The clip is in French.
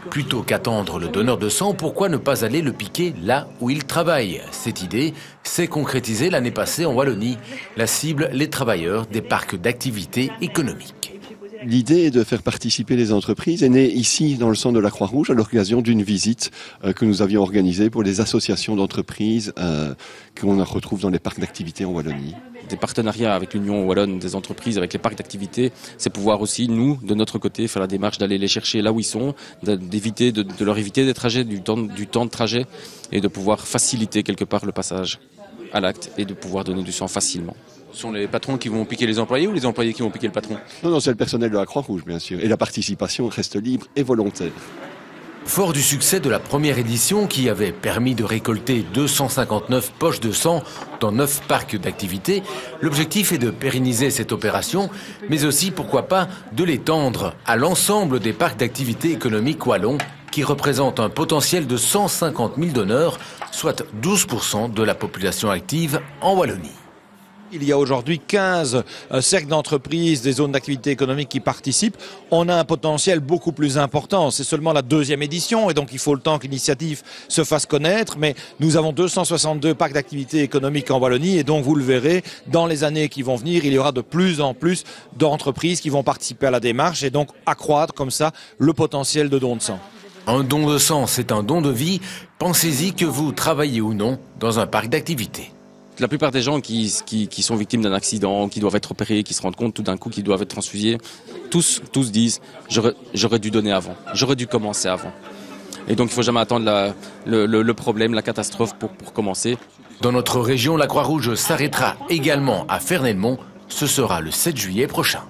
Plutôt qu'attendre le donneur de sang, pourquoi ne pas aller le piquer là où il travaille? Cette idée s'est concrétisée l'année passée en Wallonie. La cible, les travailleurs des parcs d'activités économiques. L'idée de faire participer les entreprises est née ici dans le centre de la Croix-Rouge à l'occasion d'une visite que nous avions organisée pour les associations d'entreprises qu'on retrouve dans les parcs d'activités en Wallonie. Des partenariats avec l'Union Wallonne des entreprises, avec les parcs d'activités, c'est pouvoir aussi, nous, de notre côté, faire la démarche d'aller les chercher là où ils sont, de leur éviter des trajets, du temps de trajet, et de pouvoir faciliter quelque part le passage à l'acte et de pouvoir donner du sang facilement. Ce sont les patrons qui vont piquer les employés ou les employés qui vont piquer le patron? Non, c'est le personnel de la Croix-Rouge, bien sûr. Et la participation reste libre et volontaire. Fort du succès de la première édition qui avait permis de récolter 259 poches de sang dans 9 parcs d'activités, l'objectif est de pérenniser cette opération, mais aussi, pourquoi pas, de l'étendre à l'ensemble des parcs d'activités économiques wallons qui représentent un potentiel de 150 000 donneurs, soit 12% de la population active en Wallonie. Il y a aujourd'hui 15 cercles d'entreprises des zones d'activité économique qui participent. On a un potentiel beaucoup plus important. C'est seulement la 2e édition et donc il faut le temps que l'initiative se fasse connaître. Mais nous avons 262 parcs d'activité économique en Wallonie et donc vous le verrez, dans les années qui vont venir, il y aura de plus en plus d'entreprises qui vont participer à la démarche et donc accroître comme ça le potentiel de don de sang. Un don de sang, c'est un don de vie. Pensez-y que vous travaillez ou non dans un parc d'activité. La plupart des gens qui sont victimes d'un accident, qui doivent être opérés, qui se rendent compte tout d'un coup qu'ils doivent être transfusés, tous disent « j'aurais dû donner avant, j'aurais dû commencer avant ». Et donc il ne faut jamais attendre le problème, la catastrophe pour commencer. Dans notre région, la Croix-Rouge s'arrêtera également à Fernelmont. Ce sera le 7 juillet prochain.